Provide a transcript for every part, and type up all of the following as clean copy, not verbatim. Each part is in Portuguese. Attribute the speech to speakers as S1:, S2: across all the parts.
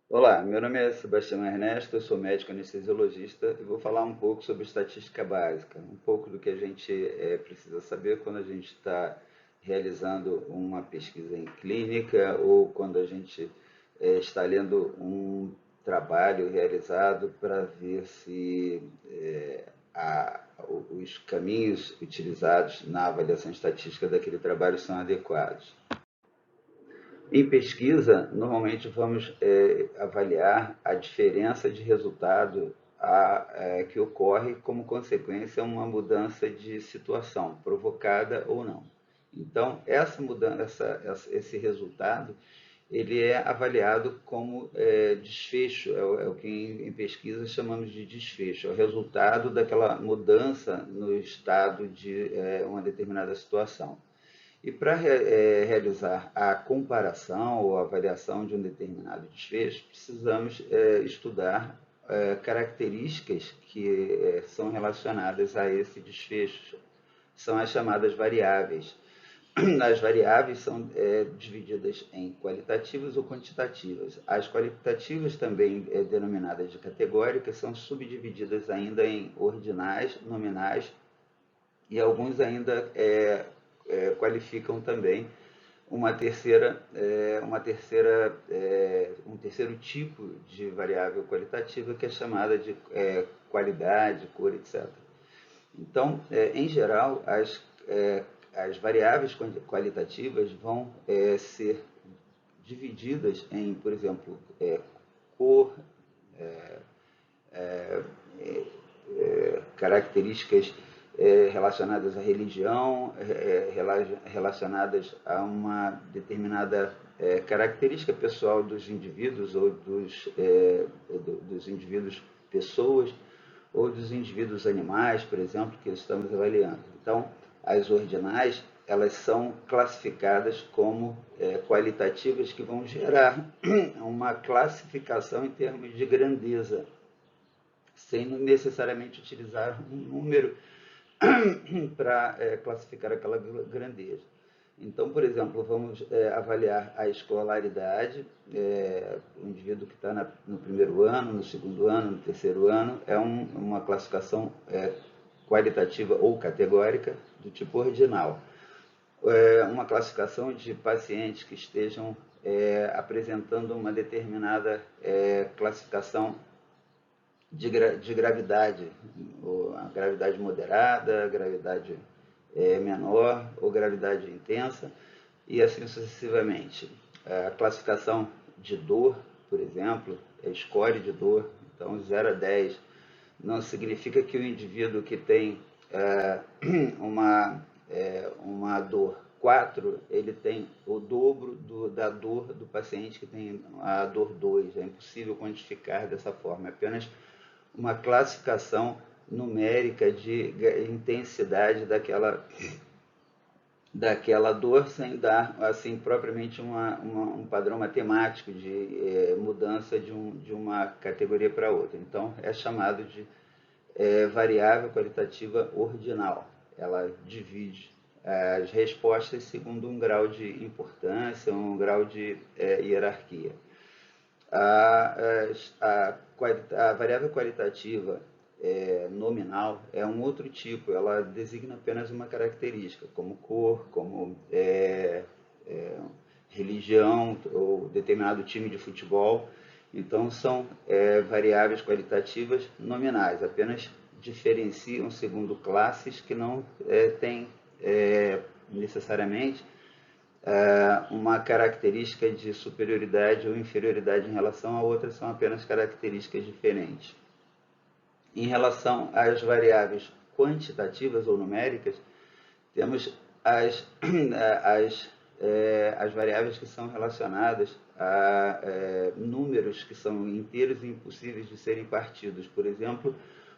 S1: Olá, meu nome é Sebastião Ernesto, eu sou médico anestesiologista e vou falar um pouco sobre estatística básica, um pouco do que a gente precisa saber quando a gente está realizando uma pesquisa em clínica ou quando a gente está lendo um trabalho realizado para ver se os caminhos utilizados na avaliação estatística daquele trabalho são adequados. Em pesquisa, normalmente vamos avaliar a diferença de resultado que ocorre como consequência de uma mudança de situação, provocada ou não. Então, essa mudança, esse resultado, ele é avaliado como desfecho, é o que em pesquisa chamamos de desfecho, é o resultado daquela mudança no estado de uma determinada situação. E para realizar a comparação ou avaliação de um determinado desfecho, precisamos estudar características que são relacionadas a esse desfecho. São as chamadas variáveis. As variáveis são divididas em qualitativas ou quantitativas. As qualitativas, também denominadas de categóricas, são subdivididas ainda em ordinais, nominais e alguns ainda qualificam também um terceiro tipo de variável qualitativa que é chamada de qualidade, cor, etc. Então, em geral, as variáveis qualitativas vão ser divididas em, por exemplo, cor, características relacionadas à religião, relacionadas a uma determinada característica pessoal dos indivíduos ou dos indivíduos pessoas ou dos indivíduos animais, por exemplo, que estamos avaliando. Então, as ordinais elas são classificadas como qualitativas que vão gerar uma classificação em termos de grandeza sem necessariamente utilizar um número para classificar aquela grandeza. Então, por exemplo, vamos avaliar a escolaridade, o indivíduo que está no primeiro ano, no segundo ano, no terceiro ano, é uma classificação qualitativa ou categórica do tipo ordinal. Uma classificação de pacientes que estejam apresentando uma determinada classificação de gravidade, a gravidade moderada, gravidade menor ou gravidade intensa, e assim sucessivamente. A classificação de dor, por exemplo, é score de dor, então 0 a 10 não significa que o indivíduo que tem uma dor 4 ele tem o dobro da dor do paciente que tem a dor 2. É impossível quantificar dessa forma, é apenas uma classificação numérica de intensidade daquela dor sem dar assim propriamente um padrão matemático de mudança de uma categoria para outra. Então é chamado de variável qualitativa ordinal. Ela divide as respostas segundo um grau de importância, um grau de hierarquia. A, a, a variável qualitativa nominal é um outro tipo, ela designa apenas uma característica, como cor, como religião ou determinado time de futebol. Então, são variáveis qualitativas nominais, apenas diferenciam segundo classes que não têm necessariamente uma característica de superioridade ou inferioridade em relação a outras, são apenas características diferentes. Em relação às variáveis quantitativas ou numéricas, temos as variáveis que são relacionadas a números que são inteiros e impossíveis de serem partidos. Por exemplo,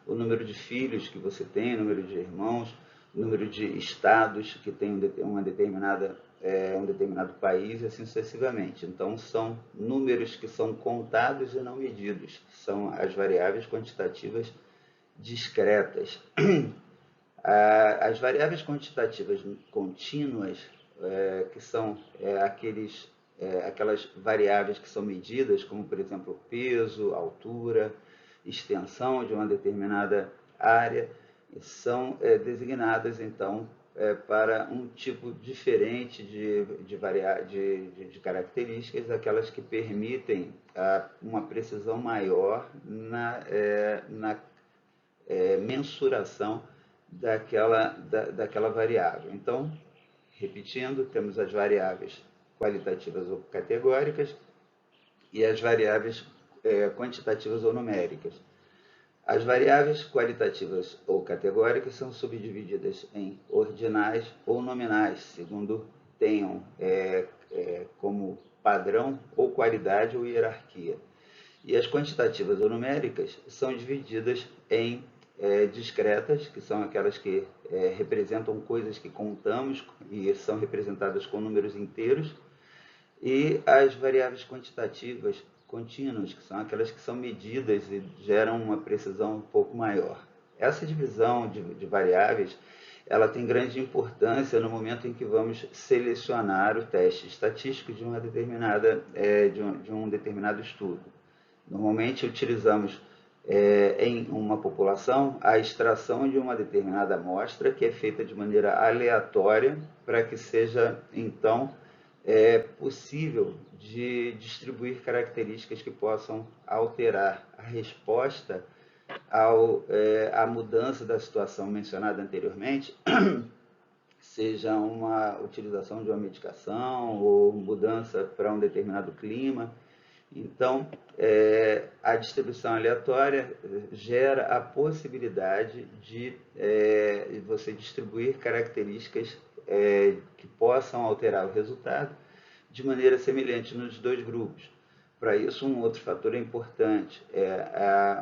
S1: o número de filhos que você tem, o número de irmãos, o número de estados que tem um determinado país e assim sucessivamente. Então, são números que são contados e não medidos. São as variáveis quantitativas discretas. As variáveis quantitativas contínuas, que são aqueles aquelas variáveis que são medidas, como, por exemplo, peso, altura, extensão de uma determinada área, são designadas, então, para um tipo diferente de características, aquelas que permitem uma precisão maior na mensuração daquela variável. Então, repetindo, temos as variáveis qualitativas ou categóricas e as variáveis quantitativas ou numéricas. As variáveis qualitativas ou categóricas são subdivididas em ordinais ou nominais, segundo tenham como padrão ou qualidade ou hierarquia. E as quantitativas ou numéricas são divididas em discretas, que são aquelas que representam coisas que contamos e são representadas com números inteiros, e as variáveis quantitativas contínuas, que são aquelas que são medidas e geram uma precisão um pouco maior. Essa divisão de variáveis, ela tem grande importância no momento em que vamos selecionar o teste estatístico de uma determinada de um determinado estudo. Normalmente utilizamos em uma população a extração de uma determinada amostra, que é feita de maneira aleatória, para que seja então possível de distribuir características que possam alterar a resposta à mudança da situação mencionada anteriormente, seja uma utilização de uma medicação ou mudança para um determinado clima. Então, a distribuição aleatória gera a possibilidade de você distribuir características que possam alterar o resultado de maneira semelhante nos dois grupos. Para isso, um outro fator importante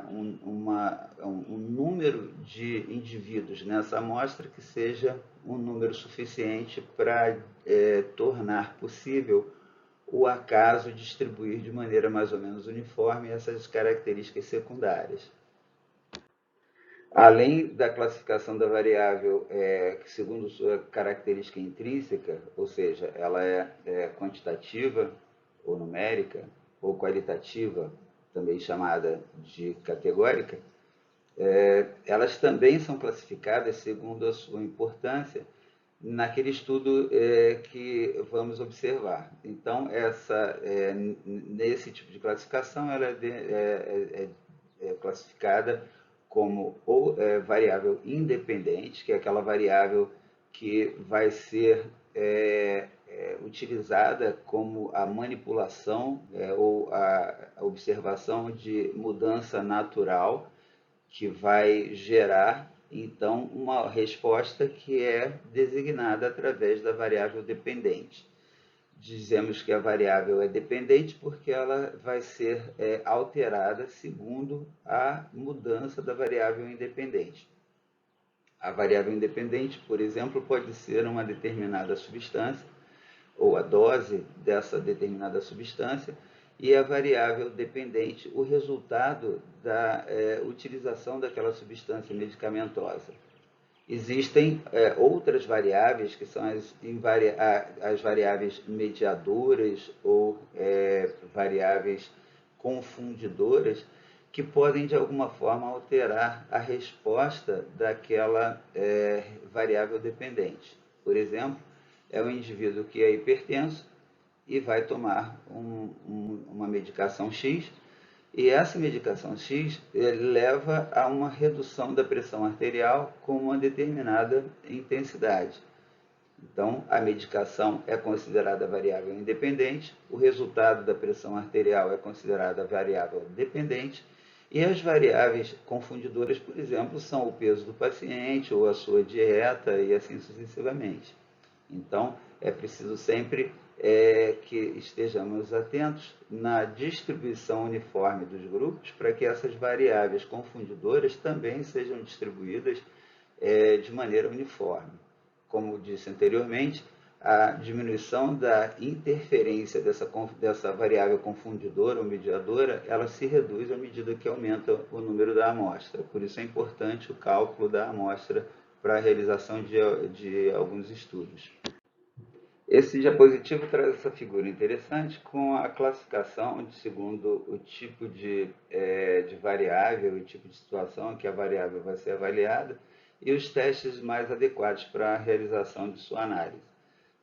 S1: um número de indivíduos nessa amostra que seja um número suficiente para tornar possível o acaso distribuir de maneira mais ou menos uniforme essas características secundárias. Além da classificação da variável segundo sua característica intrínseca, ou seja, ela é quantitativa ou numérica, ou qualitativa, também chamada de categórica, elas também são classificadas segundo a sua importância naquele estudo que vamos observar. Então, nesse tipo de classificação, ela é classificada como variável independente, que é aquela variável que vai ser utilizada como a manipulação ou a observação de mudança natural, que vai gerar então uma resposta que é designada através da variável dependente. Dizemos que a variável é dependente porque ela vai ser alterada segundo a mudança da variável independente. A variável independente, por exemplo, pode ser uma determinada substância ou a dose dessa determinada substância, e a variável dependente, o resultado da utilização daquela substância medicamentosa. Existem outras variáveis, que são as variáveis mediadoras ou variáveis confundidoras, que podem, de alguma forma, alterar a resposta daquela variável dependente. Por exemplo, é um indivíduo que é hipertenso e vai tomar uma medicação X, e essa medicação X leva a uma redução da pressão arterial com uma determinada intensidade. Então, a medicação é considerada variável independente, o resultado da pressão arterial é considerada variável dependente, e as variáveis confundidoras, por exemplo, são o peso do paciente ou a sua dieta e assim sucessivamente. Então, é preciso sempre que estejamos atentos na distribuição uniforme dos grupos para que essas variáveis confundidoras também sejam distribuídas de maneira uniforme. Como disse anteriormente, a diminuição da interferência dessa variável confundidora ou mediadora, ela se reduz à medida que aumenta o número da amostra. Por isso é importante o cálculo da amostra para a realização de alguns estudos. Esse diapositivo traz essa figura interessante com a classificação de segundo o tipo de variável e tipo de situação em que a variável vai ser avaliada e os testes mais adequados para a realização de sua análise.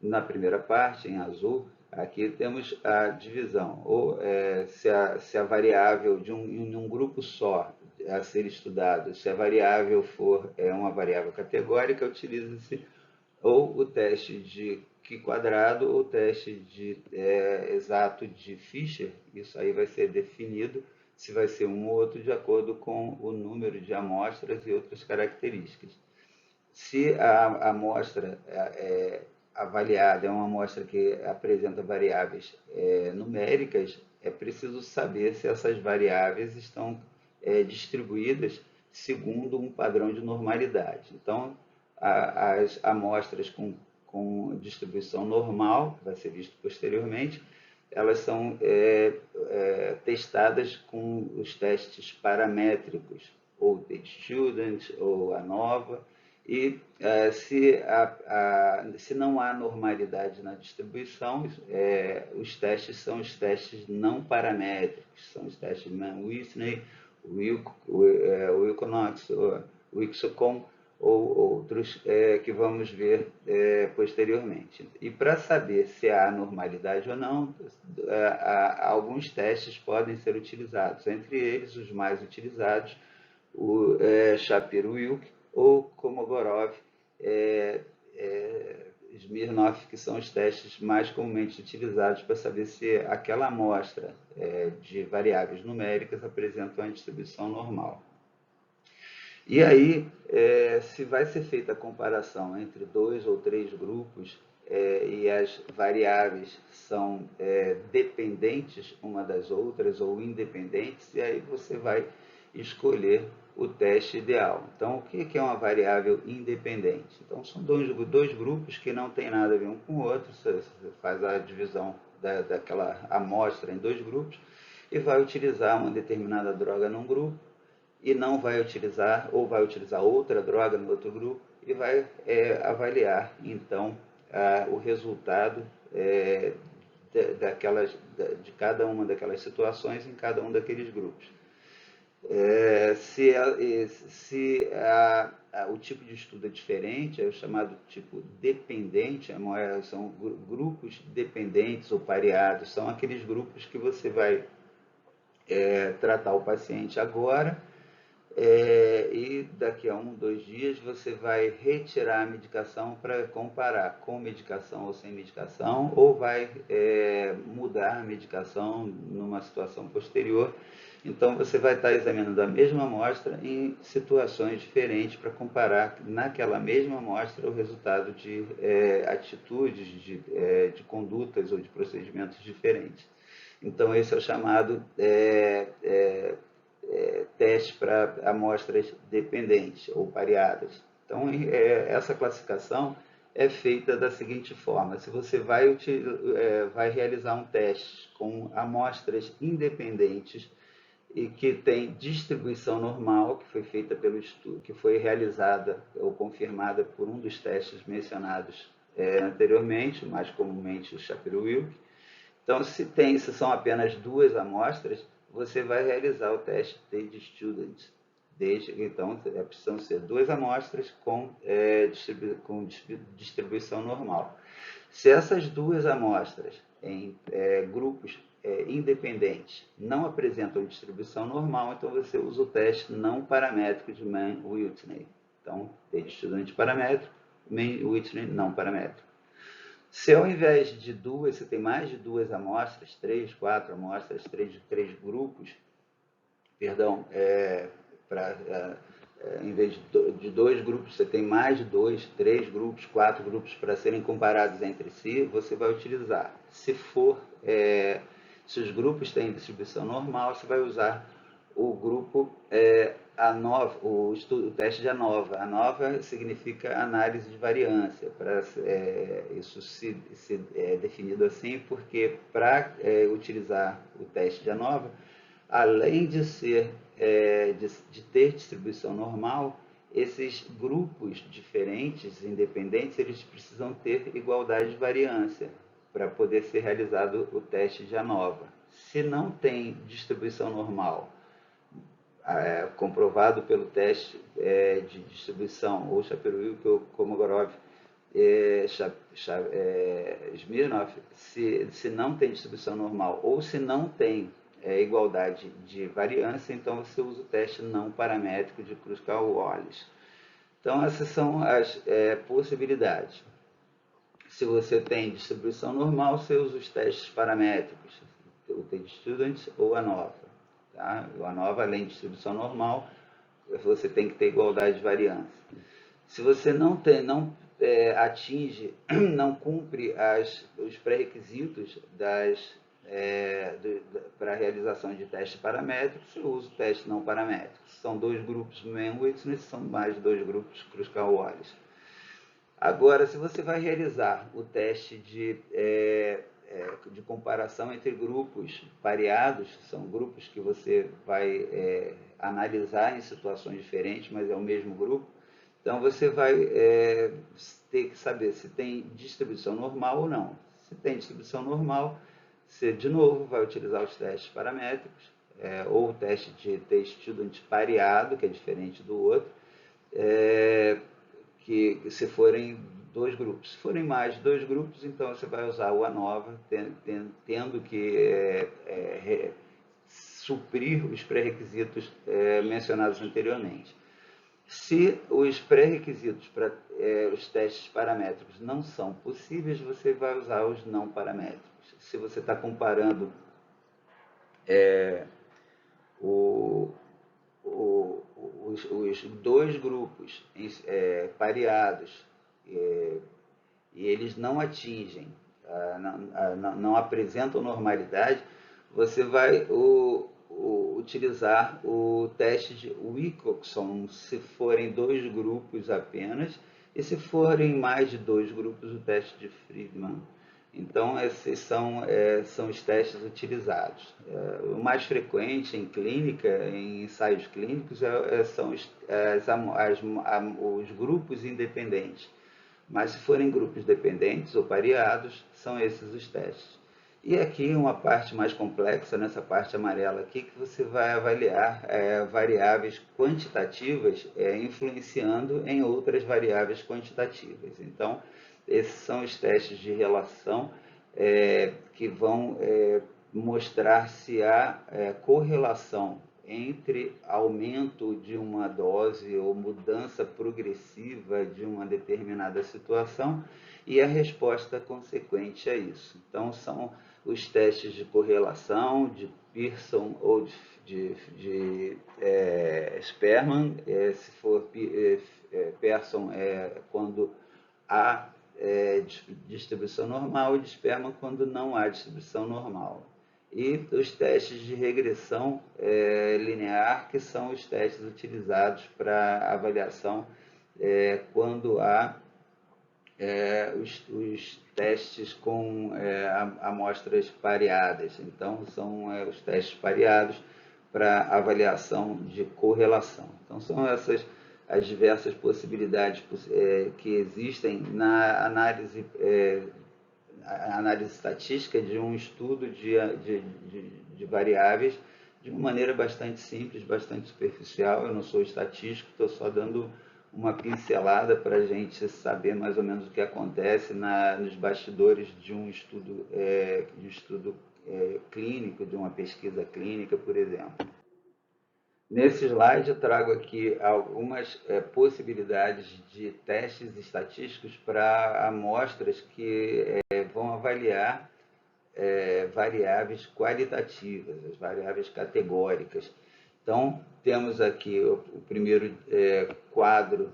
S1: Na primeira parte, em azul, aqui temos a divisão, ou se a variável em um grupo só a ser estudado, se a variável for uma variável categórica, utiliza-se ou o teste de Q quadrado ou o teste exato de Fisher. Isso aí vai ser definido se vai ser um ou outro de acordo com o número de amostras e outras características. Se a amostra avaliada é uma amostra que apresenta variáveis numéricas, é preciso saber se essas variáveis estão distribuídas segundo um padrão de normalidade. Então, as amostras com distribuição normal, que vai ser visto posteriormente, elas são testadas com os testes paramétricos, ou the student, ou ANOVA, e se não há normalidade na distribuição, os testes são os testes não paramétricos, são os testes de Mann-Whitney, Wilcox, Wixocom, ou outros que vamos ver posteriormente. E para saber se há normalidade ou não, alguns testes podem ser utilizados, entre eles os mais utilizados, o Shapiro-Wilk ou Kolmogorov, Smirnov, que são os testes mais comumente utilizados para saber se aquela amostra de variáveis numéricas apresenta uma distribuição normal. E aí, se vai ser feita a comparação entre 2 ou 3 grupos e as variáveis são dependentes uma das outras ou independentes, e aí você vai escolher o teste ideal. Então, o que é uma variável independente? Então, são dois grupos que não têm nada a ver um com o outro, você faz a divisão daquela amostra em 2 grupos e vai utilizar uma determinada droga num grupo e não vai utilizar, ou vai utilizar outra droga no outro grupo, e vai avaliar, então, o resultado de cada uma daquelas situações em cada um daqueles grupos. O tipo de estudo é diferente, é o chamado tipo dependente, são grupos dependentes ou pareados, são aqueles grupos que você vai tratar o paciente agora, e daqui a 1, 2 dias você vai retirar a medicação para comparar com medicação ou sem medicação, ou vai mudar a medicação numa situação posterior. Então você vai estar examinando a mesma amostra em situações diferentes para comparar naquela mesma amostra o resultado de atitudes, de condutas ou de procedimentos diferentes. Então esse é o chamado teste para amostras dependentes ou pareadas. Então, essa classificação é feita da seguinte forma: se você vai realizar um teste com amostras independentes e que tem distribuição normal, que foi feita pelo estudo, que foi realizada ou confirmada por um dos testes mencionados anteriormente, mais comumente o Shapiro-Wilk. Então, se são apenas 2 amostras, você vai realizar o teste de student. Então, precisam ser 2 amostras com distribuição normal. Se essas 2 amostras em grupos independentes não apresentam distribuição normal, então você usa o teste não paramétrico de Mann-Whitney. Então, de student paramétrico, Mann-Whitney não paramétrico. Se ao invés de 2, você tem mais de 2 amostras, 3, 4 amostras, 3 grupos, perdão, em vez de 2 grupos, você tem mais de 2, 3 grupos, 4 grupos para serem comparados entre si, você vai utilizar. Se os grupos têm distribuição normal, você vai usar o grupo o teste de ANOVA. ANOVA significa análise de variância. Isso se é definido assim porque para utilizar o teste de ANOVA, além de ter distribuição normal, esses grupos diferentes, independentes, eles precisam ter igualdade de variância para poder ser realizado o teste de ANOVA. Se não tem distribuição normal, comprovado pelo teste de distribuição, ou Shapiro-Wilk ou Kolmogorov, Smirnov, se não tem distribuição normal ou se não tem igualdade de variância, então você usa o teste não paramétrico de Kruskal-Wallis. Então essas são as possibilidades. Se você tem distribuição normal, você usa os testes paramétricos, o T-Student ou ANOVA. Tá? O ANOVA, além de distribuição normal, você tem que ter igualdade de variância. Se você não atinge, não cumpre os pré-requisitos para a realização de teste paramétrico, você usa o teste não paramétrico. São 2 grupos Mann-Whitney, são mais 2 grupos Kruskal-Wallis. Agora, se você vai realizar o teste de comparação entre grupos pareados, são grupos que você vai analisar em situações diferentes, mas é o mesmo grupo, então você vai ter que saber se tem distribuição normal ou não. Se tem distribuição normal, você de novo vai utilizar os testes paramétricos, ou o teste de T-Student pareado, que é diferente do outro, que se forem 2 grupos. Se forem mais 2 grupos, então você vai usar o ANOVA, tendo que suprir os pré-requisitos mencionados anteriormente. Se os pré-requisitos para os testes paramétricos não são possíveis, você vai usar os não paramétricos. Se você está comparando os 2 grupos pareados e eles não atingem, não apresentam normalidade, você vai utilizar o teste de Wilcoxon se forem 2 grupos apenas, e se forem mais de 2 grupos, o teste de Friedman. Então, esses são os testes utilizados. O mais frequente em clínica, em ensaios clínicos, são os grupos independentes. Mas se forem grupos dependentes ou pareados, são esses os testes. E aqui uma parte mais complexa, nessa parte amarela aqui, que você vai avaliar variáveis quantitativas influenciando em outras variáveis quantitativas. Então, esses são os testes de relação que vão mostrar se há correlação entre aumento de uma dose ou mudança progressiva de uma determinada situação e a resposta consequente a isso. Então, são os testes de correlação, de Pearson ou de Spearman. Se for Pearson, quando há distribuição normal, e de Spearman quando não há distribuição normal. E os testes de regressão linear, que são os testes utilizados para avaliação quando há os testes com amostras pareadas. Então, são os testes pareados para avaliação de correlação. Então, são essas as diversas possibilidades que existem na análise estatística de um estudo de variáveis de uma maneira bastante simples, bastante superficial. Eu não sou estatístico, estou só dando uma pincelada para a gente saber mais ou menos o que acontece nos bastidores de um estudo, clínico, de uma pesquisa clínica, por exemplo. Nesse slide eu trago aqui algumas possibilidades de testes estatísticos para amostras que vão avaliar variáveis qualitativas, as variáveis categóricas. Então, temos aqui o primeiro quadro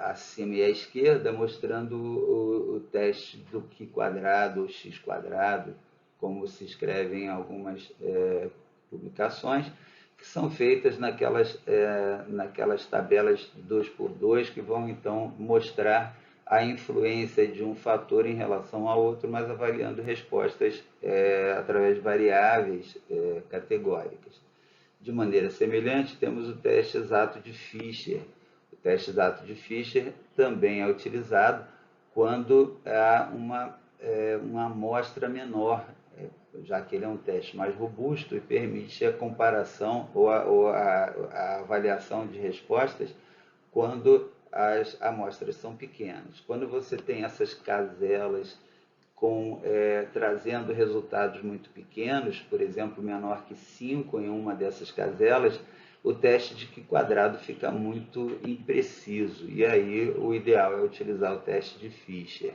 S1: acima e à esquerda, mostrando o teste do Q quadrado ou X quadrado, como se escreve em algumas publicações, que são feitas naquelas tabelas 2x2, que vão então mostrar a influência de um fator em relação ao outro, mas avaliando respostas através de variáveis categóricas. De maneira semelhante, temos o teste exato de Fisher, O teste exato de Fischer também é utilizado quando há uma amostra menor, já que ele é um teste mais robusto e permite a comparação ou a avaliação de respostas quando as amostras são pequenas. Quando você tem essas caselas trazendo resultados muito pequenos, por exemplo, menor que 5 em uma dessas caselas, o teste de Q quadrado fica muito impreciso. E aí o ideal é utilizar o teste de Fischer.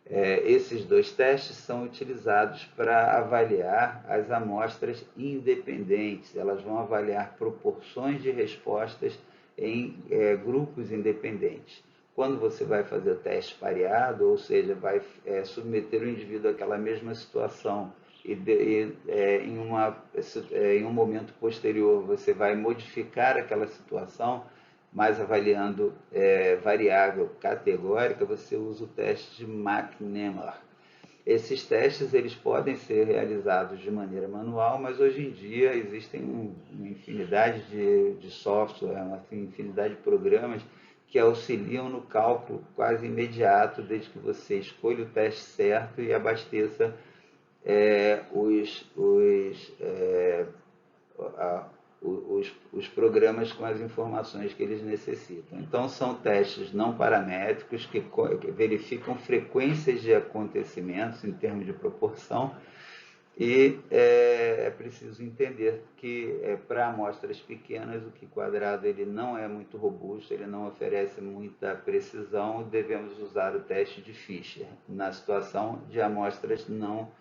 S1: Esses dois testes são utilizados para avaliar as amostras independentes. Elas vão avaliar proporções de respostas em grupos independentes. Quando você vai fazer o teste pareado, ou seja, vai submeter o indivíduo àquela mesma situação em um momento posterior você vai modificar aquela situação, mas avaliando variável categórica, você usa o teste de McNemar. Esses testes eles podem ser realizados de maneira manual, mas hoje em dia existem uma infinidade de software, uma infinidade de programas que auxiliam no cálculo quase imediato, desde que você escolha o teste certo e abasteça os programas com as informações que eles necessitam. Então, são testes não paramétricos que verificam frequências de acontecimentos em termos de proporção e é preciso entender que para amostras pequenas o Q quadrado ele não é muito robusto, ele não oferece muita precisão, devemos usar o teste de Fischer na situação de amostras não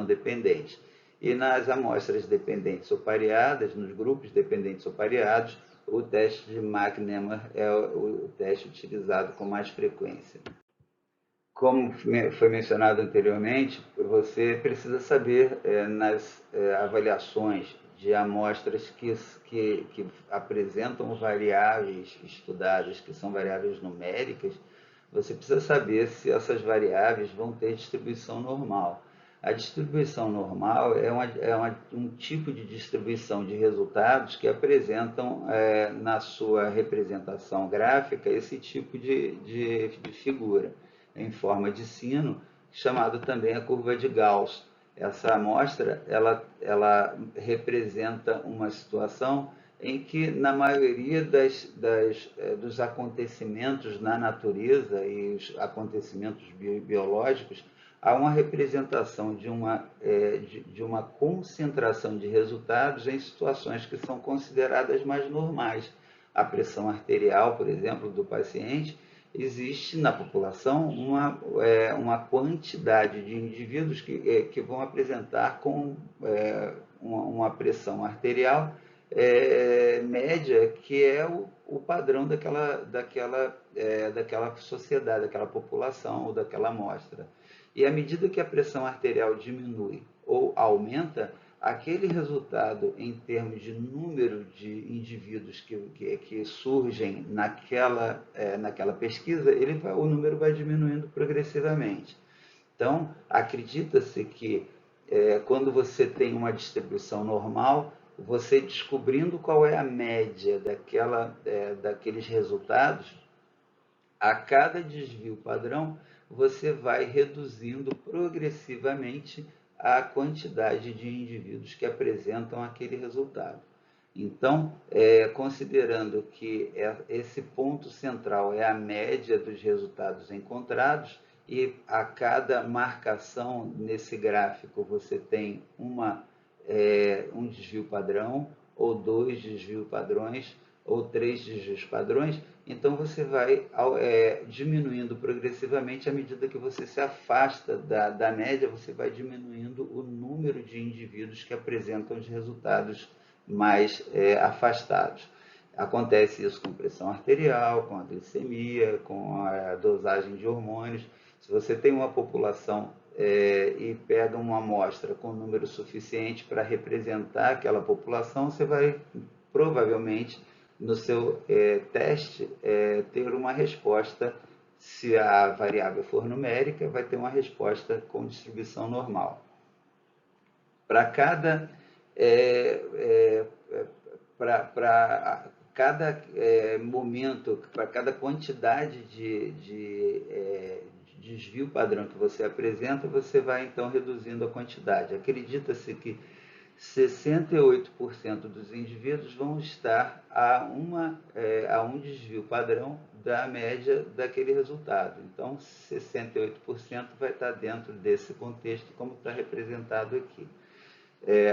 S1: dependentes. E nas amostras dependentes ou pareadas, nos grupos dependentes ou pareados, o teste de McNemar é o teste utilizado com mais frequência. Como foi mencionado anteriormente, você precisa saber nas avaliações de amostras que apresentam variáveis estudadas, que são variáveis numéricas, você precisa saber se essas variáveis vão ter distribuição normal. A distribuição normal é um tipo de distribuição de resultados que apresentam na sua representação gráfica esse tipo de figura em forma de sino, chamado também a curva de Gauss. Essa amostra ela representa uma situação em que, na maioria dos acontecimentos na natureza e os acontecimentos biológicos, há uma representação de uma concentração de resultados em situações que são consideradas mais normais. A pressão arterial, por exemplo, do paciente, existe na população uma quantidade de indivíduos que vão apresentar com uma pressão arterial média, que é o padrão daquela sociedade, daquela população ou daquela amostra. E à medida que a pressão arterial diminui ou aumenta, aquele resultado em termos de número de indivíduos que surgem naquela pesquisa, o número vai diminuindo progressivamente. Então, acredita-se que quando você tem uma distribuição normal, você descobrindo qual é a média daqueles resultados, a cada desvio padrão, você vai reduzindo progressivamente a quantidade de indivíduos que apresentam aquele resultado. Então, considerando que esse ponto central é a média dos resultados encontrados, e a cada marcação nesse gráfico você tem um desvio padrão, ou 2 desvios padrões, ou 3 desvios padrões, então você vai diminuindo progressivamente. À medida que você se afasta da média, você vai diminuindo o número de indivíduos que apresentam os resultados mais afastados. Acontece isso com pressão arterial, com a glicemia, com a dosagem de hormônios. Se você tem uma população e pega uma amostra com um número suficiente para representar aquela população, você vai provavelmente no seu teste ter uma resposta. Se a variável for numérica, vai ter uma resposta com distribuição normal. Para cada momento, para cada quantidade de desvio padrão que você apresenta, você vai então reduzindo a quantidade. Acredita-se que 68% dos indivíduos vão estar a um desvio padrão da média daquele resultado. Então, 68% vai estar dentro desse contexto, como está representado aqui.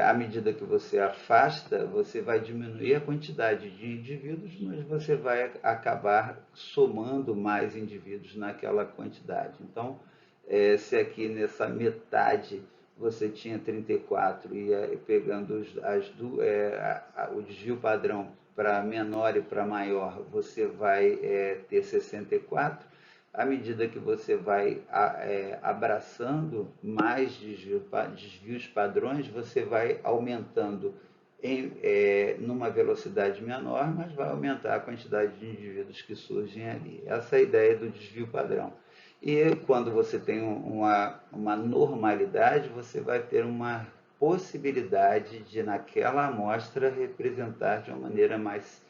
S1: À medida que você afasta, você vai diminuir a quantidade de indivíduos, mas você vai acabar somando mais indivíduos naquela quantidade. Então, se aqui nessa metade você tinha 34 e pegando o desvio padrão para menor e para maior, você vai ter 64. À medida que você vai abraçando mais desvios padrões, você vai aumentando numa velocidade menor, mas vai aumentar a quantidade de indivíduos que surgem ali. Essa é a ideia do desvio padrão. E quando você tem uma normalidade, você vai ter uma possibilidade de, naquela amostra, representar de uma maneira mais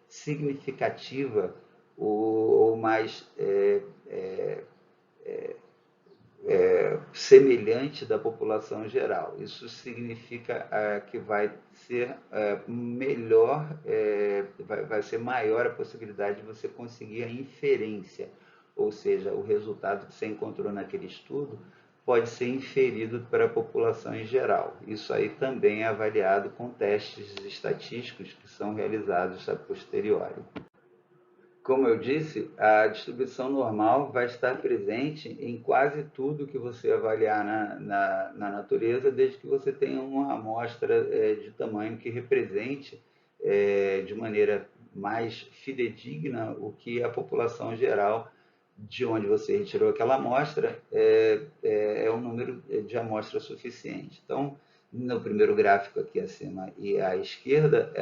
S1: significativa ou mais semelhante da população geral. Isso significa que vai ser melhor, vai ser maior a possibilidade de você conseguir a inferência, ou seja, o resultado que você encontrou naquele estudo pode ser inferido para a população em geral. Isso aí também é avaliado com testes estatísticos que são realizados a posteriori. Como eu disse, a distribuição normal vai estar presente em quase tudo que você avaliar na natureza, desde que você tenha uma amostra de tamanho que represente de maneira mais fidedigna o que a população geral, de onde você retirou aquela amostra, é um número de amostra suficiente. Então, no primeiro gráfico aqui acima e à esquerda,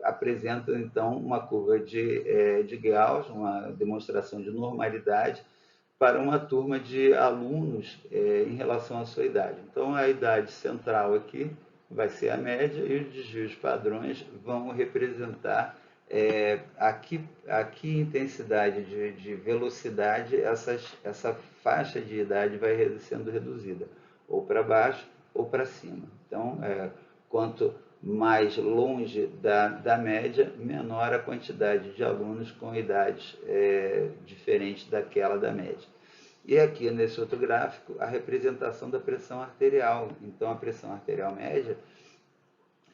S1: apresenta então uma curva de Gauss, uma demonstração de normalidade para uma turma de alunos em relação à sua idade. Então, a idade central aqui vai ser a média e os desvios padrões vão representar a que intensidade de velocidade essa faixa de idade vai sendo reduzida, ou para baixo ou para cima. Então, quanto mais longe da média, menor a quantidade de alunos com idades diferentes daquela da média. E aqui nesse outro gráfico, a representação da pressão arterial. Então, a pressão arterial média,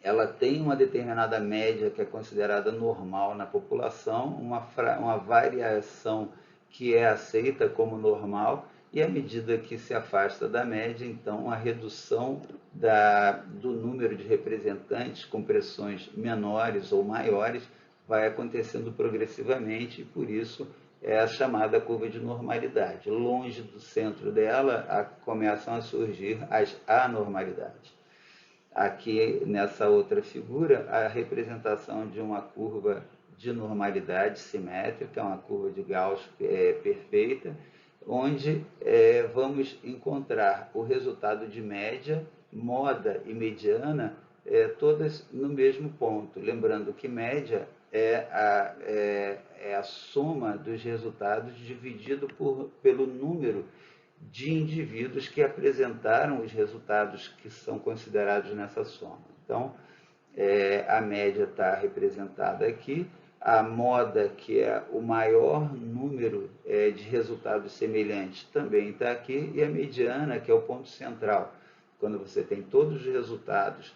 S1: ela tem uma determinada média que é considerada normal na população, uma variação que é aceita como normal, e à medida que se afasta da média, então a redução do número de representantes com pressões menores ou maiores vai acontecendo progressivamente, e por isso é a chamada curva de normalidade. Longe do centro dela, começam a surgir as anormalidades. Aqui nessa outra figura, a representação de uma curva de normalidade simétrica, uma curva de Gauss perfeita, onde vamos encontrar o resultado de média, moda e mediana, todas no mesmo ponto. Lembrando que média é a soma dos resultados dividido pelo número de indivíduos que apresentaram os resultados que são considerados nessa soma. Então, a média está representada aqui, a moda, que é o maior número de resultados semelhantes, também está aqui, e a mediana, que é o ponto central. Quando você tem todos os resultados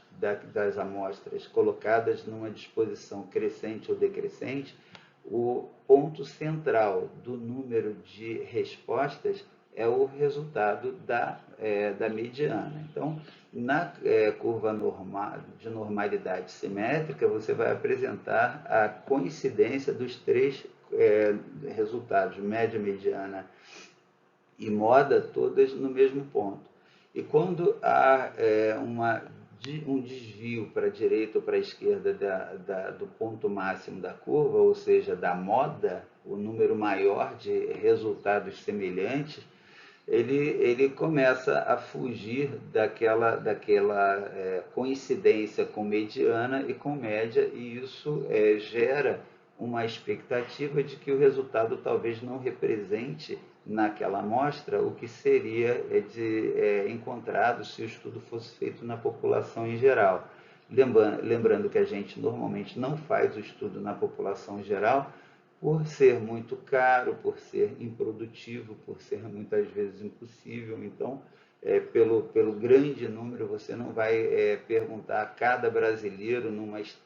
S1: das amostras colocadas numa disposição crescente ou decrescente, o ponto central do número de respostas é o resultado da mediana. Então, na curva de normalidade simétrica, você vai apresentar a coincidência dos três resultados, média, mediana e moda, todas no mesmo ponto. E quando há um desvio para a direita ou para a esquerda do ponto máximo da curva, ou seja, da moda, o número maior de resultados semelhantes, ele começa a fugir daquela coincidência com mediana e com média, e isso gera uma expectativa de que o resultado talvez não represente naquela amostra o que seria encontrado se o estudo fosse feito na população em geral. Lembrando que a gente normalmente não faz o estudo na população em geral, por ser muito caro, por ser improdutivo, por ser muitas vezes impossível. Então, pelo grande número, você não vai perguntar a cada brasileiro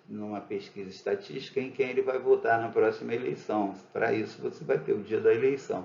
S1: numa pesquisa estatística em quem ele vai votar na próxima eleição. Para isso, você vai ter o dia da eleição.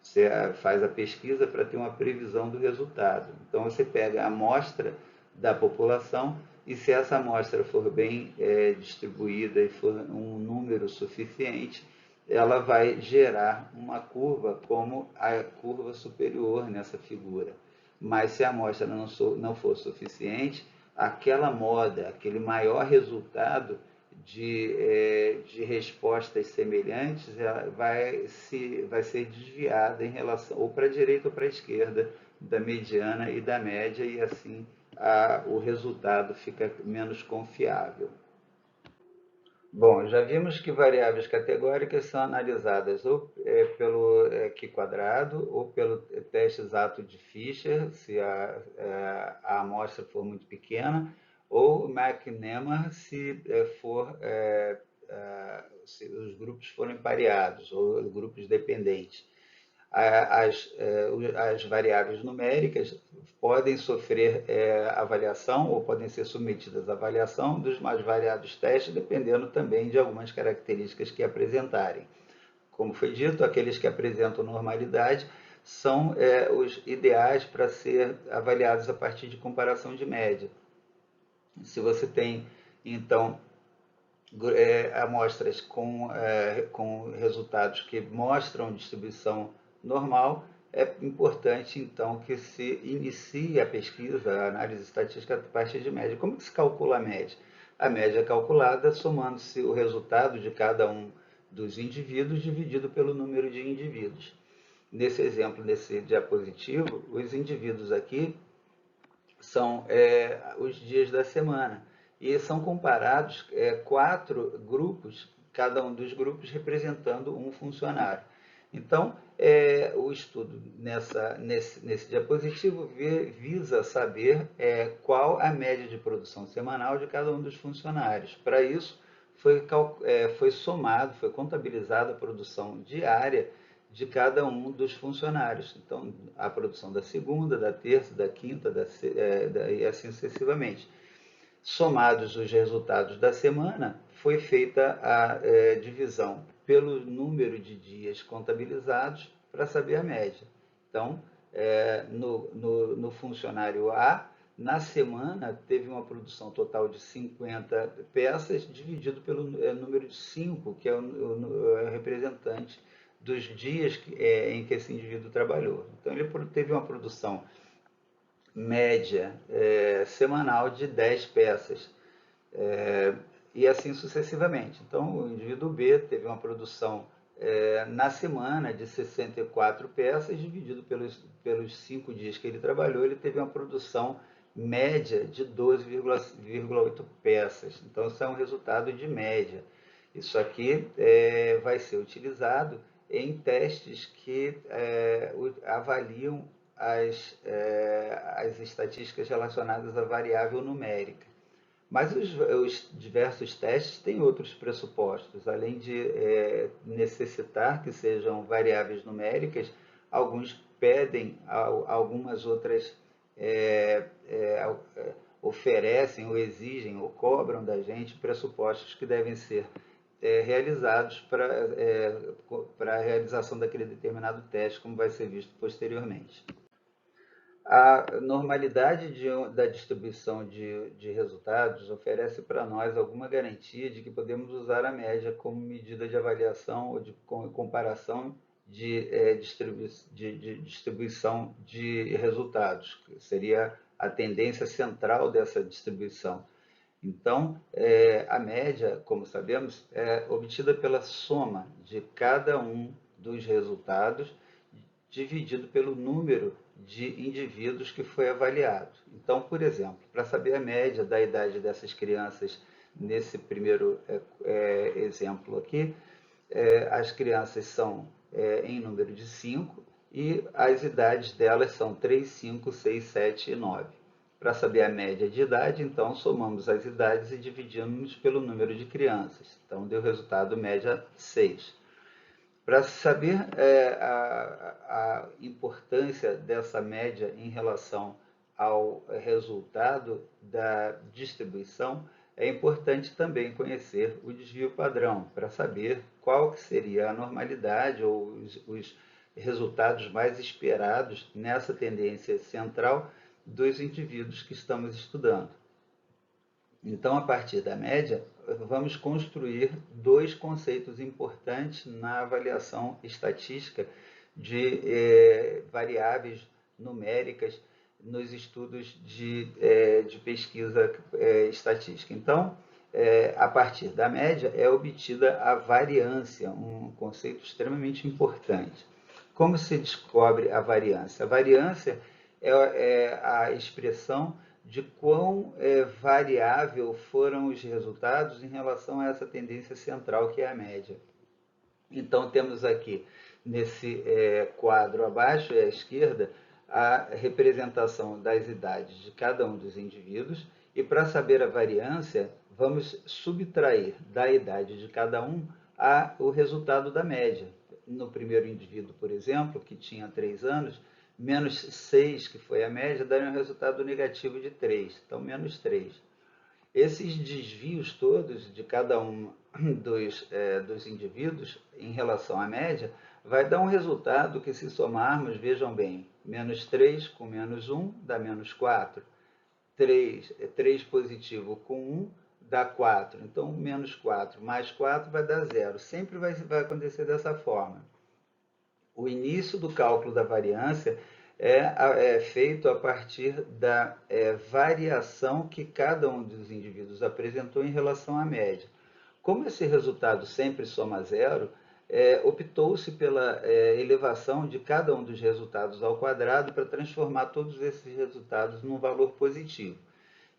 S1: Você faz a pesquisa para ter uma previsão do resultado. Então, você pega a amostra da população e, se essa amostra for bem distribuída e for um número suficiente, ela vai gerar uma curva como a curva superior nessa figura. Mas se a amostra não for suficiente, aquela moda, aquele maior resultado de respostas semelhantes vai ser desviada em relação ou para a direita ou para a esquerda da mediana e da média, e assim o resultado fica menos confiável. Bom, já vimos que variáveis categóricas são analisadas ou pelo Q² ou pelo teste exato de Fisher, se a amostra for muito pequena, ou McNemar, se se os grupos forem pareados ou grupos dependentes. As variáveis numéricas podem sofrer avaliação ou podem ser submetidas à avaliação dos mais variados testes, dependendo também de algumas características que apresentarem. Como foi dito, aqueles que apresentam normalidade são os ideais para ser avaliados a partir de comparação de média. Se você tem, então, amostras com resultados que mostram distribuição normal, é importante, então, que se inicie a pesquisa, a análise estatística a partir de média. Como que se calcula a média? A média é calculada somando-se o resultado de cada um dos indivíduos dividido pelo número de indivíduos. Nesse exemplo, nesse diapositivo, os indivíduos aqui são os dias da semana, e são comparados 4 grupos, cada um dos grupos representando um funcionário. Então, o estudo nesse diapositivo visa saber qual a média de produção semanal de cada um dos funcionários. Para isso, foi somado, foi contabilizada a produção diária de cada um dos funcionários. Então, a produção da segunda, da terça, da quinta, e assim sucessivamente. Somados os resultados da semana, foi feita a divisão pelo número de dias contabilizados para saber a média. Então, no funcionário A, na semana, teve uma produção total de 50 peças, dividido pelo número de 5, que é o representante dos dias em que esse indivíduo trabalhou. Então, ele teve uma produção média semanal de 10 peças, e assim sucessivamente. Então, o indivíduo B teve uma produção na semana de 64 peças, dividido pelos 5 dias que ele trabalhou, ele teve uma produção média de 12,8 peças. Então, isso é um resultado de média. Isso aqui vai ser utilizado em testes que avaliam as estatísticas relacionadas à variável numérica. Mas os diversos testes têm outros pressupostos. Além de necessitar que sejam variáveis numéricas, alguns pedem, algumas outras oferecem ou exigem ou cobram da gente pressupostos que devem ser realizados para a realização daquele determinado teste, como vai ser visto posteriormente. A normalidade da distribuição de resultados oferece para nós alguma garantia de que podemos usar a média como medida de avaliação ou de comparação de distribuição de resultados, que seria a tendência central dessa distribuição. Então, a média, como sabemos, é obtida pela soma de cada um dos resultados dividido pelo número de indivíduos que foi avaliado. Então, por exemplo, para saber a média da idade dessas crianças, nesse primeiro exemplo aqui, as crianças são em número de 5 e as idades delas são 3, 5, 6, 7 e 9. Para saber a média de idade, então, somamos as idades e dividimos pelo número de crianças. Então, deu resultado média 6. Para saber a importância dessa média em relação ao resultado da distribuição, é importante também conhecer o desvio padrão, para saber qual que seria a normalidade ou os resultados mais esperados nessa tendência central dos indivíduos que estamos estudando. Então, a partir da média, vamos construir dois conceitos importantes na avaliação estatística de variáveis numéricas nos estudos de pesquisa estatística. Então, a partir da média é obtida a variância, um conceito extremamente importante. Como se descobre a variância? A variância é a expressão de quão variável foram os resultados em relação a essa tendência central que é a média. Então, temos aqui, nesse quadro abaixo, à esquerda, a representação das idades de cada um dos indivíduos, e para saber a variância, vamos subtrair da idade de cada um o resultado da média. No primeiro indivíduo, por exemplo, que tinha 3 anos, menos 6, que foi a média, daria um resultado negativo de 3, então menos 3. Esses desvios todos de cada um dos indivíduos em relação à média, vai dar um resultado que, se somarmos, vejam bem, menos 3 com menos 1 dá menos 4, 3 positivo com 1 dá 4, então menos 4 mais 4 vai dar 0, sempre vai acontecer dessa forma. O início do cálculo da variância é feito a partir da variação que cada um dos indivíduos apresentou em relação à média. Como esse resultado sempre soma zero, optou-se pela elevação de cada um dos resultados ao quadrado para transformar todos esses resultados num valor positivo.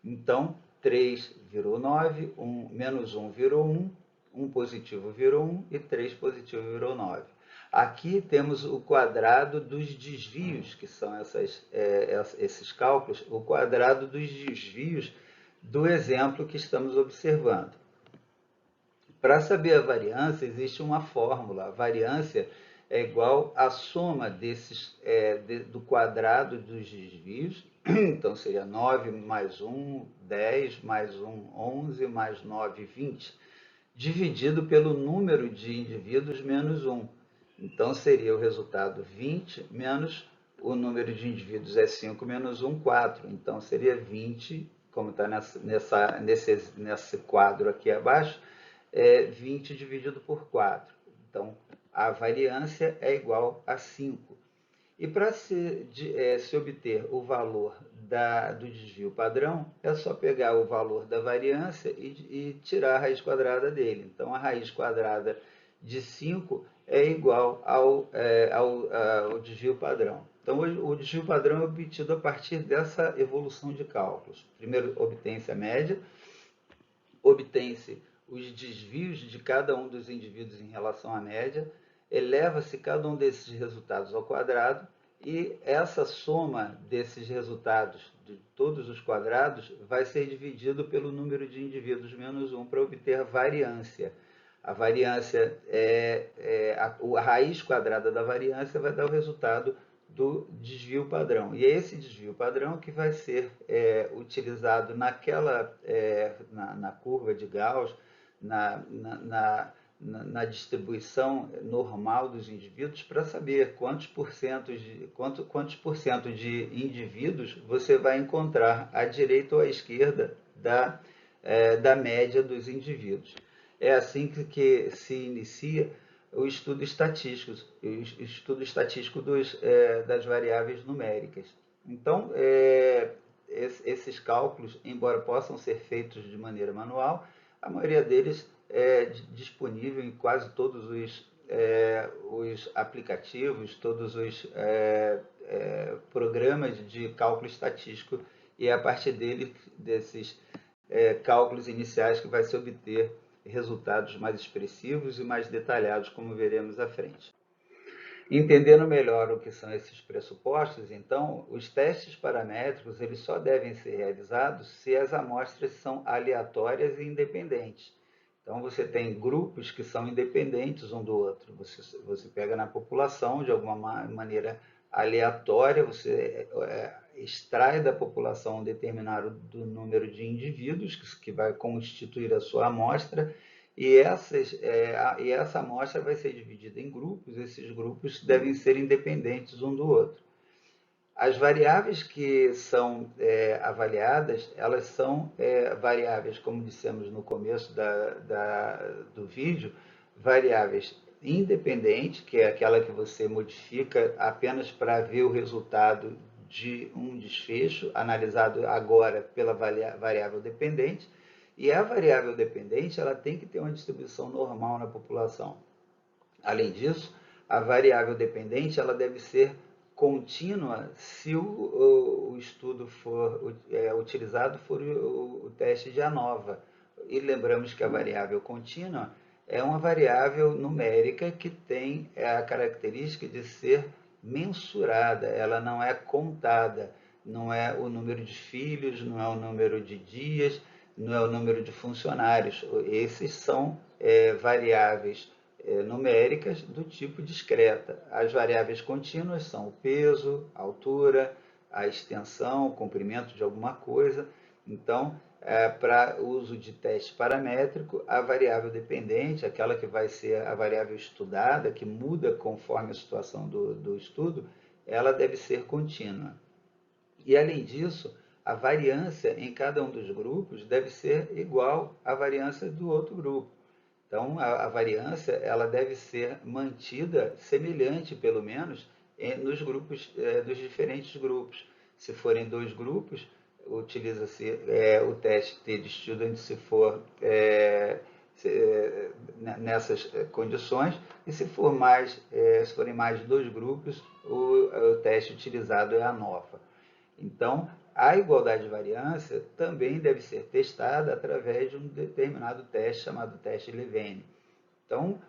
S1: Então, 3 virou 9, menos 1 virou 1, 1 positivo virou 1 e 3 positivo virou 9. Aqui temos o quadrado dos desvios, que são esses cálculos, o quadrado dos desvios do exemplo que estamos observando. Para saber a variância, existe uma fórmula. A variância é igual à soma do quadrado dos desvios. Então, seria 9 mais 1, 10, mais 1, 11, mais 9, 20, dividido pelo número de indivíduos menos 1. Então, seria o resultado 20 menos o número de indivíduos é 5 menos 1, 4. Então, seria 20, como está nesse quadro aqui abaixo, 20 dividido por 4. Então, a variância é igual a 5. E para se obter o valor do desvio padrão, é só pegar o valor da variância e tirar a raiz quadrada dele. Então, a raiz quadrada de 5 é igual ao desvio padrão. Então, o desvio padrão é obtido a partir dessa evolução de cálculos. Primeiro, obtém-se a média, obtém-se os desvios de cada um dos indivíduos em relação à média, eleva-se cada um desses resultados ao quadrado, e essa soma desses resultados de todos os quadrados vai ser dividido pelo número de indivíduos menos 1 para obter a variância. A variância a raiz quadrada da variância vai dar o resultado do desvio padrão. E é esse desvio padrão que vai ser utilizado na curva de Gauss, na distribuição normal dos indivíduos, para saber quantos por cento de indivíduos você vai encontrar à direita ou à esquerda da média dos indivíduos. É assim que se inicia o estudo estatístico das variáveis numéricas. Então, esses cálculos, embora possam ser feitos de maneira manual, a maioria deles é disponível em quase todos os os aplicativos, todos os programas de cálculo estatístico, e é a partir desses cálculos iniciais que vai se obter resultados mais expressivos e mais detalhados, como veremos à frente. Entendendo melhor o que são esses pressupostos, então, os testes paramétricos eles só devem ser realizados se as amostras são aleatórias e independentes. Então, você tem grupos que são independentes um do outro. Você pega na população, de alguma maneira aleatória, você extrai da população um determinado número de indivíduos que vai constituir a sua amostra, e essa amostra vai ser dividida em grupos. Esses grupos devem ser independentes um do outro. As variáveis que são avaliadas, elas são variáveis, como dissemos no começo do vídeo, variáveis independentes, que é aquela que você modifica apenas para ver o resultado de um desfecho, analisado agora pela variável dependente. E a variável dependente ela tem que ter uma distribuição normal na população. Além disso, a variável dependente ela deve ser contínua se o estudo for utilizado for o teste de ANOVA. E lembramos que a variável contínua é uma variável numérica que tem a característica de ser mensurada, ela não é contada, não é o número de filhos, não é o número de dias, não é o número de funcionários. Esses são variáveis numéricas do tipo discreta. As variáveis contínuas são o peso, a altura, a extensão, o comprimento de alguma coisa. Então, para uso de teste paramétrico, a variável dependente, aquela que vai ser a variável estudada, que muda conforme a situação do estudo, ela deve ser contínua. E, além disso, a variância em cada um dos grupos deve ser igual à variância do outro grupo. Então, a variância ela deve ser mantida semelhante, pelo menos, nos grupos dos diferentes grupos. Se forem dois grupos, utiliza-se o teste t-student se for nessas condições, e se forem mais de dois grupos, o teste utilizado é a ANOVA. Então, a igualdade de variância também deve ser testada através de um determinado teste chamado teste Levene. Então,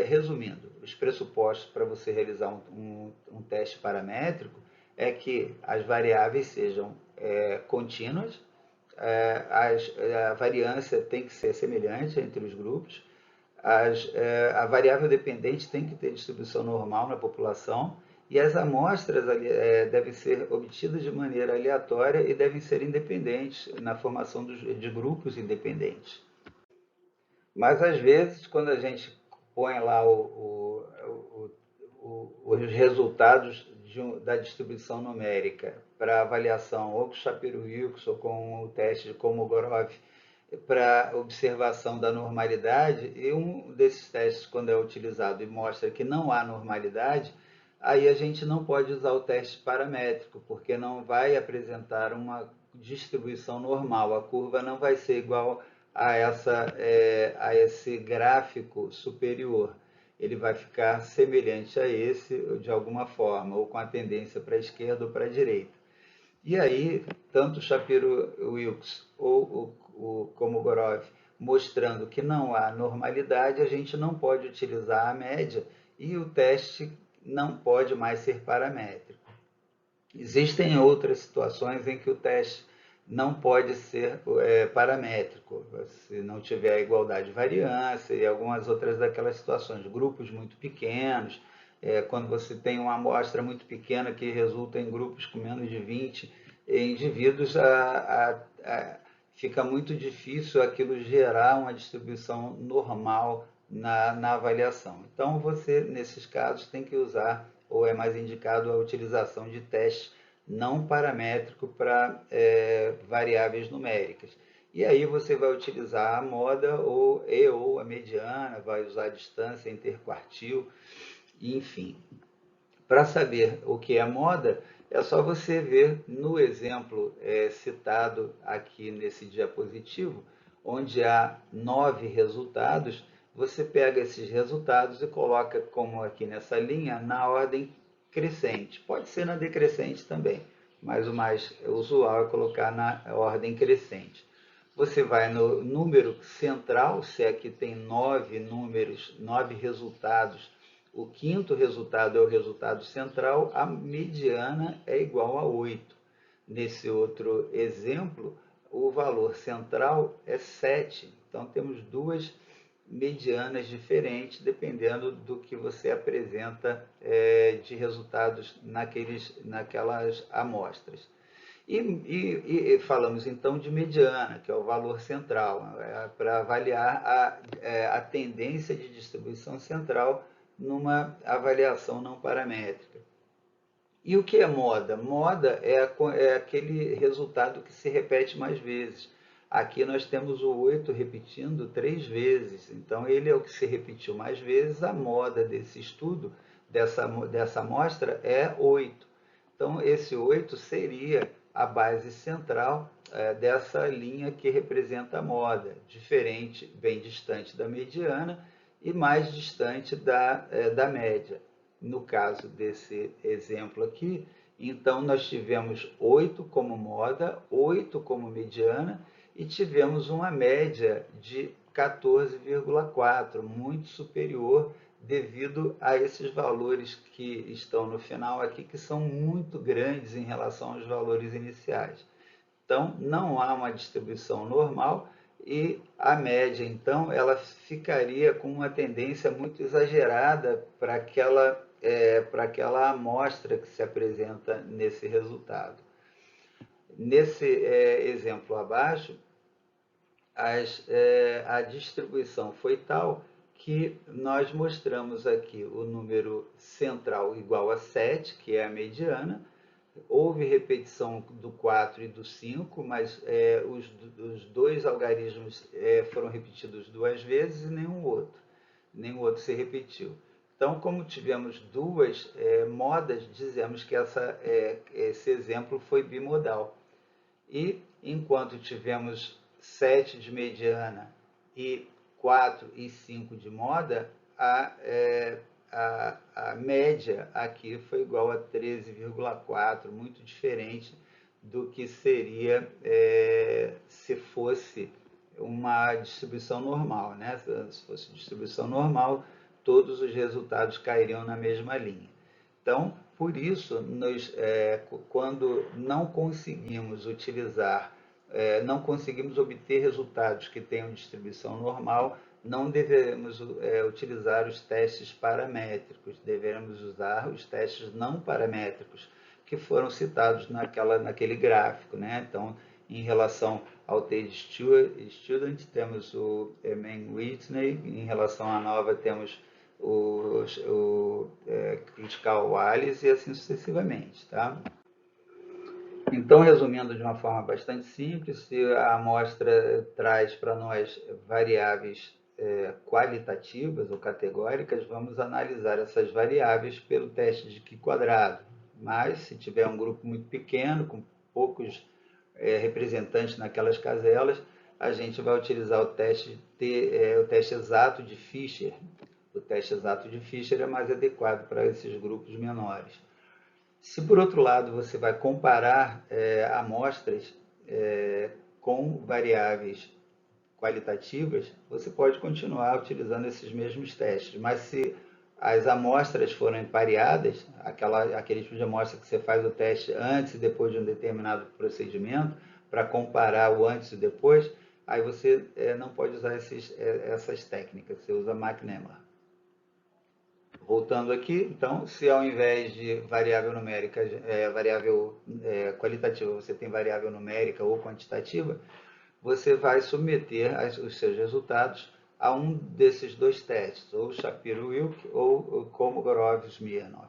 S1: resumindo, os pressupostos para você realizar um teste paramétrico é que as variáveis sejam contínuas, a variância tem que ser semelhante entre os grupos, a variável dependente tem que ter distribuição normal na população, e as amostras devem ser obtidas de maneira aleatória e devem ser independentes na formação de grupos independentes. Mas, às vezes, quando a gente põe lá os resultados da distribuição numérica para avaliação, ou com o Shapiro-Wilks, ou com o teste de Kolmogorov, para observação da normalidade, e um desses testes, quando é utilizado e mostra que não há normalidade, aí a gente não pode usar o teste paramétrico, porque não vai apresentar uma distribuição normal, a curva não vai ser igual a esse gráfico superior. Ele vai ficar semelhante a esse de alguma forma, ou com a tendência para a esquerda ou para a direita. E aí, tanto o Shapiro-Wilks ou o Kolmogorov mostrando que não há normalidade, a gente não pode utilizar a média e o teste não pode mais ser paramétrico. Existem outras situações em que o teste não pode ser paramétrico, se não tiver igualdade de variância e algumas outras daquelas situações, grupos muito pequenos, quando você tem uma amostra muito pequena que resulta em grupos com menos de 20 indivíduos, fica muito difícil aquilo gerar uma distribuição normal na avaliação. Então, você, nesses casos, tem que usar, ou é mais indicado, a utilização de teste não paramétrico para variáveis numéricas. E aí você vai utilizar a moda ou a mediana, vai usar a distância interquartil, enfim. Para saber o que é moda, é só você ver no exemplo citado aqui nesse diapositivo, onde há 9 resultados, você pega esses resultados e coloca, como aqui nessa linha, na ordem crescente. Pode ser na decrescente também, mas o mais usual é colocar na ordem crescente. Você vai no número central, se aqui tem 9 números, 9 resultados, o quinto resultado é o resultado central, a mediana é igual a 8. Nesse outro exemplo, o valor central é 7. Então, temos duas medianas diferentes, dependendo do que você apresenta de resultados naquelas amostras. E falamos então de mediana, que é o valor central, para avaliar a tendência de distribuição central numa avaliação não paramétrica. E o que é moda? Moda é aquele resultado que se repete mais vezes. Aqui nós temos o 8 repetindo 3 vezes, então ele é o que se repetiu mais vezes. A moda desse estudo, dessa amostra, é 8. Então esse 8 seria a base central dessa linha que representa a moda, diferente, bem distante da mediana e mais distante da média. No caso desse exemplo aqui, então nós tivemos 8 como moda, 8 como mediana e tivemos uma média de 14,4, muito superior devido a esses valores que estão no final aqui, que são muito grandes em relação aos valores iniciais. Então, não há uma distribuição normal e a média, então, ela ficaria com uma tendência muito exagerada para aquela amostra que se apresenta nesse resultado. Nesse exemplo abaixo, a distribuição foi tal que nós mostramos aqui o número central igual a 7, que é a mediana. Houve repetição do 4 e do 5, mas os dois algarismos foram repetidos 2 vezes e nenhum outro se repetiu. Então, como tivemos duas modas, dizemos que esse exemplo foi bimodal. E enquanto tivemos 7 de mediana e 4 e 5 de moda, a média aqui foi igual a 13,4, muito diferente do que seria se fosse uma distribuição normal, né? Se fosse distribuição normal, todos os resultados cairiam na mesma linha. Então, por isso, quando não conseguimos não conseguimos obter resultados que tenham distribuição normal, não devemos utilizar os testes paramétricos, devemos usar os testes não paramétricos, que foram citados naquele gráfico, né? Então, em relação ao T-Student, temos o Mann-Whitney, em relação à nova temos o Critical Wallace e assim sucessivamente, tá? Então, resumindo de uma forma bastante simples, se a amostra traz para nós variáveis qualitativas ou categóricas, vamos analisar essas variáveis pelo teste de Q quadrado. Mas, se tiver um grupo muito pequeno, com poucos representantes naquelas caselas, a gente vai utilizar o teste exato de Fisher. O teste exato de Fisher é mais adequado para esses grupos menores. Se, por outro lado, você vai comparar amostras com variáveis qualitativas, você pode continuar utilizando esses mesmos testes. Mas se as amostras forem pareadas, aquele tipo de amostra que você faz o teste antes e depois de um determinado procedimento, para comparar o antes e depois, aí você não pode usar essas técnicas, você usa McNemar. Voltando aqui, então, se ao invés de variável numérica, variável qualitativa, você tem variável numérica ou quantitativa, você vai submeter os seus resultados a um desses dois testes, ou Shapiro-Wilk ou Kolmogorov-Smirnov.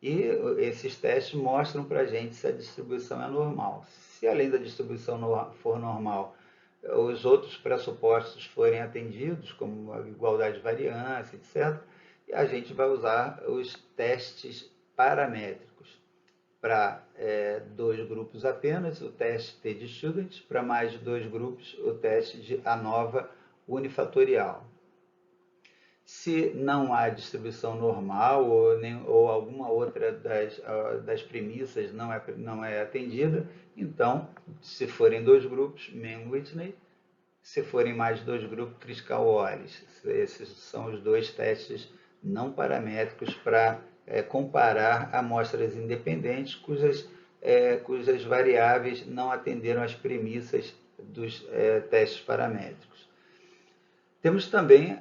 S1: E esses testes mostram para a gente se a distribuição é normal. Se além da distribuição for normal, os outros pressupostos forem atendidos, como a igualdade de variância, etc., a gente vai usar os testes paramétricos. Para 2 grupos apenas, o teste T-Student, para mais de 2 grupos, o teste de ANOVA unifatorial. Se não há distribuição normal ou alguma outra das premissas não é atendida, então, se forem dois grupos, Mann-Whitney. Se forem mais dois grupos, Kruskal-Wallis. Esses são os dois testes não paramétricos para comparar amostras independentes cujas variáveis não atenderam às premissas dos testes paramétricos. Temos também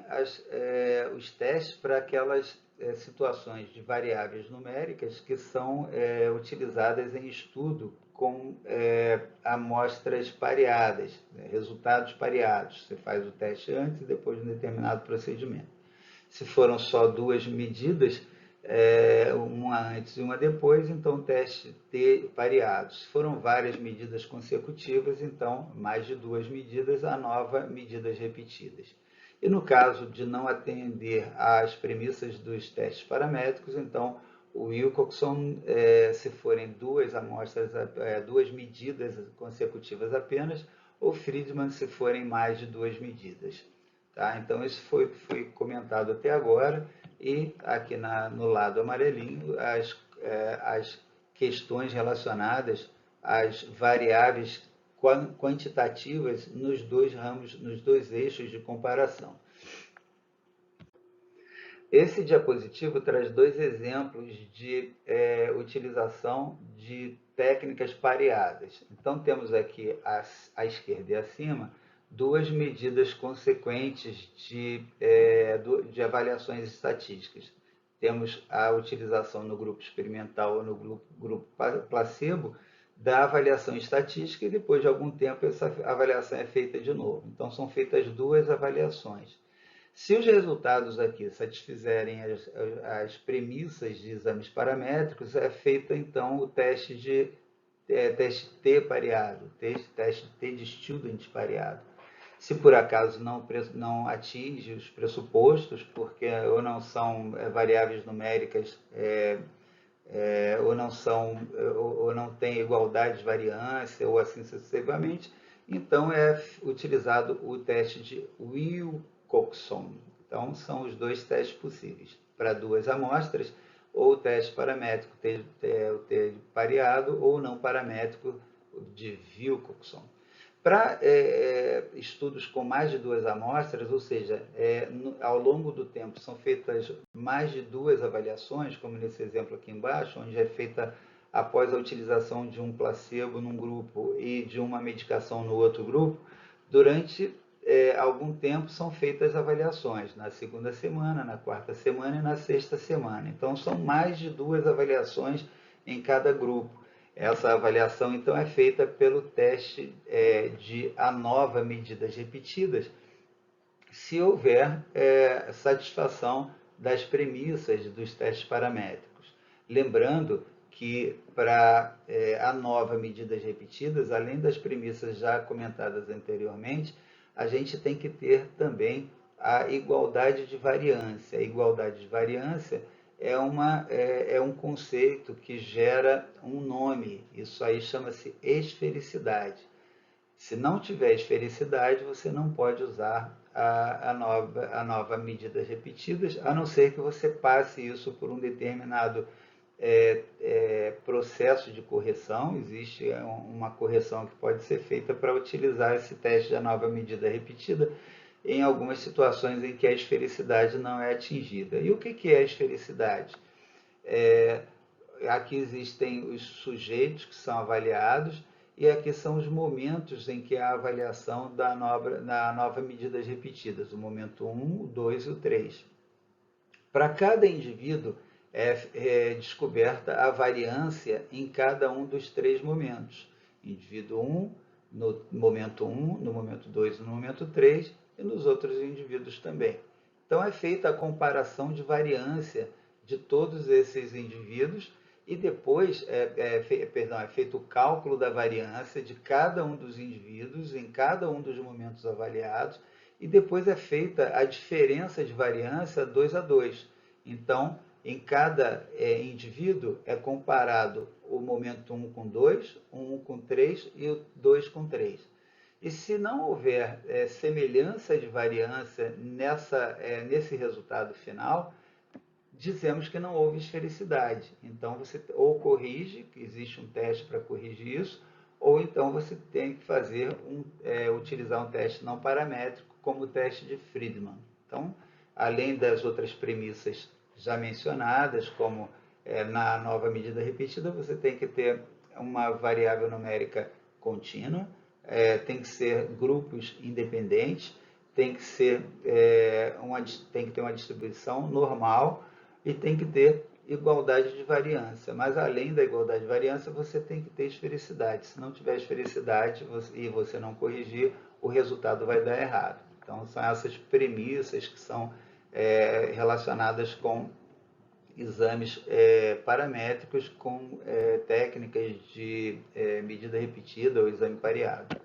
S1: os testes para aquelas situações de variáveis numéricas que são utilizadas em estudo com amostras pareadas, resultados pareados. Você faz o teste antes e depois de um determinado procedimento. Se foram só duas medidas, uma antes e uma depois, então teste T pareado. Se foram várias medidas consecutivas, então mais de duas medidas, a nova medidas repetidas. E no caso de não atender às premissas dos testes paramétricos, então o Wilcoxon, se forem duas amostras, duas medidas consecutivas apenas, ou Friedman, se forem mais de duas medidas. Tá? Então, isso foi comentado até agora, e aqui no lado amarelinho, as questões relacionadas às variáveis quantitativas nos dois ramos, nos dois eixos de comparação. Esse diapositivo traz dois exemplos de utilização de técnicas pareadas. Então, temos aqui à esquerda e acima duas medidas consequentes de avaliações estatísticas. Temos a utilização no grupo experimental ou no grupo placebo da avaliação estatística, e depois de algum tempo essa avaliação é feita de novo. Então, são feitas duas avaliações. Se os resultados aqui satisfizerem as premissas de exames paramétricos, é feito então o teste T pareado, teste T de student pareado. Se por acaso não atinge os pressupostos, porque ou não são variáveis numéricas ou não tem igualdade de variância, ou assim sucessivamente, então é utilizado o teste de Wilcoxon. Então, são os dois testes possíveis. Para duas amostras, ou o teste paramétrico o T pareado, ou não paramétrico de Wilcoxon. Para estudos com mais de duas amostras, ou seja, ao longo do tempo são feitas mais de duas avaliações, como nesse exemplo aqui embaixo, onde é feita após a utilização de um placebo num grupo e de uma medicação no outro grupo, durante algum tempo são feitas avaliações, na segunda semana, na quarta semana e na sexta semana. Então, são mais de duas avaliações em cada grupo. Essa avaliação, então, é feita pelo teste de ANOVA medidas repetidas, se houver satisfação das premissas dos testes paramétricos. Lembrando que para ANOVA medidas repetidas, além das premissas já comentadas anteriormente, a gente tem que ter também a igualdade de variância. A igualdade de variância é um conceito que gera um nome. Isso aí chama-se esfericidade. Se não tiver esfericidade, você não pode usar a nova medidas repetidas, a não ser que você passe isso por um determinado processo de correção. Existe uma correção que pode ser feita para utilizar esse teste da nova medida repetida em algumas situações em que a esfericidade não é atingida. E o que é a esfericidade? Aqui existem os sujeitos que são avaliados, e aqui são os momentos em que há a avaliação da nova medidas repetidas, o momento 1, o 2 e o 3. Para cada indivíduo é descoberta a variância em cada um dos três momentos. Indivíduo 1, no momento 1, no momento 2 e no momento 3, e nos outros indivíduos também. Então, é feita a comparação de variância de todos esses indivíduos, e depois é feito o cálculo da variância de cada um dos indivíduos em cada um dos momentos avaliados, e depois é feita a diferença de variância 2 a 2. Então, em cada indivíduo é comparado o momento 1 com 2, o 1 com 3 e o 2 com 3. E se não houver semelhança de variância nesse resultado final, dizemos que não houve esfericidade. Então você ou corrige, que existe um teste para corrigir isso, ou então você tem que utilizar um teste não paramétrico, como o teste de Friedman. Então, além das outras premissas já mencionadas, como na nova medida repetida, você tem que ter uma variável numérica contínua, tem que ser grupos independentes, tem que ter uma distribuição normal e tem que ter igualdade de variância. Mas além da igualdade de variância, você tem que ter esfericidade. Se não tiver esfericidade e você não corrigir, o resultado vai dar errado. Então, são essas premissas que são relacionadas com exames paramétricos com técnicas de medida repetida ou exame pareado.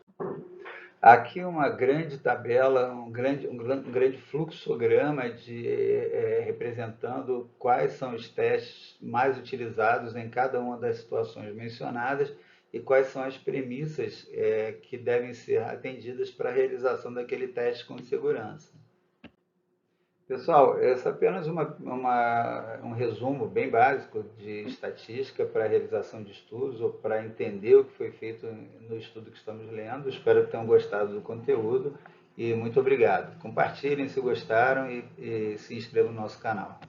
S1: Aqui uma grande tabela, um grande fluxograma representando quais são os testes mais utilizados em cada uma das situações mencionadas e quais são as premissas que devem ser atendidas para a realização daquele teste com segurança. Pessoal, esse é apenas um resumo bem básico de estatística para a realização de estudos ou para entender o que foi feito no estudo que estamos lendo. Espero que tenham gostado do conteúdo e muito obrigado. Compartilhem se gostaram e se inscrevam no nosso canal.